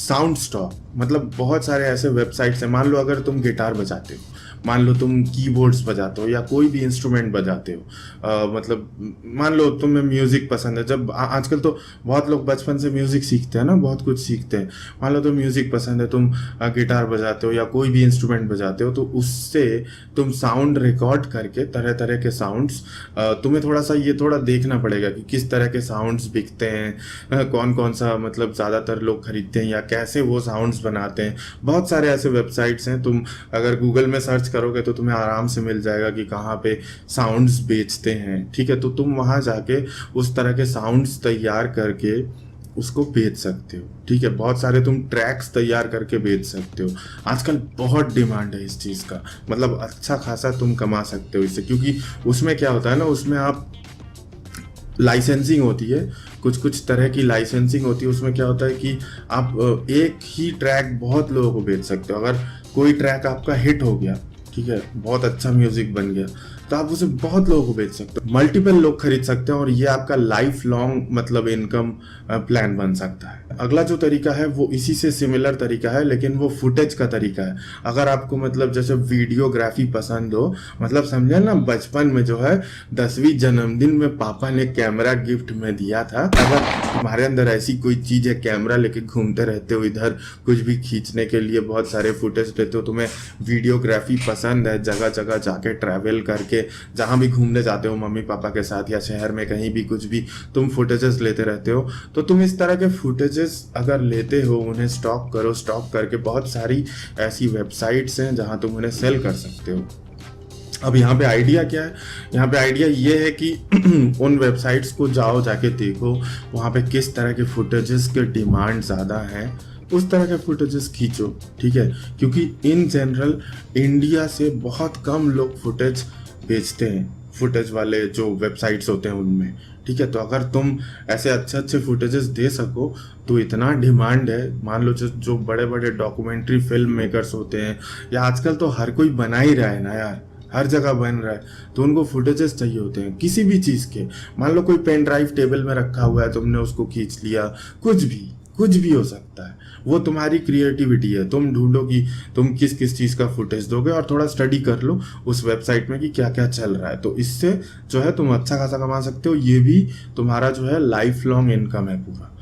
Sound stock, मतलब बहुत सारे ऐसे वेबसाइट्स हैं। मान लो अगर तुम गिटार बजाते हो, मान लो तुम कीबोर्ड्स बजाते हो या कोई भी इंस्ट्रूमेंट बजाते हो, मतलब मान लो तुम्हें म्यूज़िक पसंद है। जब आजकल तो बहुत लोग बचपन से म्यूज़िक सीखते हैं ना, बहुत कुछ सीखते हैं। मान लो तुम्हें म्यूज़िक पसंद है, तुम गिटार बजाते हो या कोई भी इंस्ट्रूमेंट बजाते हो, तो उससे तुम साउंड रिकॉर्ड करके तरह तरह के साउंड्स, तुम्हें थोड़ा सा ये थोड़ा देखना पड़ेगा कि किस तरह के साउंड्स बिकते हैं, कौन कौन सा मतलब ज़्यादातर लोग खरीदते हैं या कैसे वो साउंड्स बनाते हैं। बहुत सारे ऐसे वेबसाइट्स हैं, तुम अगर गूगल में सर्च करोगे तो तुम्हें आराम से मिल जाएगा कि कहाँ पे साउंड्स बेचते हैं। ठीक है, तो तुम वहाँ जाके उस तरह के साउंड्स तैयार करके उसको बेच सकते हो। ठीक है, बहुत सारे तुम ट्रैक्स तैयार करके बेच सकते हो। आजकल बहुत डिमांड है इस चीज़ का, मतलब अच्छा खासा तुम कमा सकते हो इससे, क्योंकि उसमें क्या होता है ना, उसमें आप लाइसेंसिंग होती है, कुछ कुछ तरह की लाइसेंसिंग होती है। उसमें क्या होता है कि आप एक ही ट्रैक बहुत लोगों को बेच सकते हो। अगर कोई ट्रैक आपका हिट हो गया, ठीक है, बहुत अच्छा म्यूजिक बन गया, तो आप उसे बहुत लोगों को बेच सकते हो, मल्टीपल लोग खरीद सकते हैं और ये आपका लाइफ लॉन्ग मतलब इनकम प्लान बन सकता है। अगला जो तरीका है वो इसी से सिमिलर तरीका है, लेकिन वो फुटेज का तरीका है। अगर आपको मतलब जैसे वीडियोग्राफी पसंद हो, मतलब समझे ना, बचपन में जो है 10वीं जन्मदिन में पापा ने कैमरा गिफ्ट में दिया था, अगर तुम्हारे अंदर ऐसी कोई चीज़ है, कैमरा लेके घूमते रहते हो इधर, कुछ भी खींचने के लिए बहुत सारे फुटेज लेते हो, तुम्हें वीडियोग्राफी पसंद है, जगह जगह जाके ट्रैवल करके जहाँ भी घूमने जाते हो मम्मी पापा के साथ या शहर में कहीं भी कुछ भी तुम फुटेजेस लेते रहते हो, तो तुम इस तरह के फुटेजेस अगर लेते हो, उन्हें स्टॉक करो। स्टॉक करके बहुत सारी ऐसी वेबसाइट्स हैं जहाँ तुम उन्हें सेल कर सकते हो। अब यहाँ पे आइडिया क्या है? यहाँ पे आइडिया ये है कि उन वेबसाइट्स को जाओ, जाके देखो वहाँ पे किस तरह के फुटेजेस के डिमांड ज़्यादा है, उस तरह के फुटेजेस खींचो। ठीक है, क्योंकि इन जनरल इंडिया से बहुत कम लोग फुटेज बेचते हैं, फुटेज वाले जो वेबसाइट्स होते हैं उनमें। ठीक है, तो अगर तुम ऐसे अच्छे अच्छे फुटेजेस दे सको तो इतना डिमांड है। मान लो जो बड़े बड़े डॉक्यूमेंट्री फिल्म मेकर्स होते हैं, या आजकल तो हर कोई बना ही रहा है ना यार, हर जगह बन रहा है, तो उनको फुटेजेस चाहिए होते हैं किसी भी चीज़ के। मान लो कोई पेन ड्राइव टेबल में रखा हुआ है, तुमने उसको खींच लिया, कुछ भी हो सकता है। वो तुम्हारी क्रिएटिविटी है, तुम ढूंढो कि तुम किस किस चीज़ का फुटेज दोगे और थोड़ा स्टडी कर लो उस वेबसाइट में कि क्या क्या चल रहा है। तो इससे जो है तुम अच्छा खासा कमा सकते हो। ये भी तुम्हारा जो है लाइफ लॉन्ग इनकम है पूरा।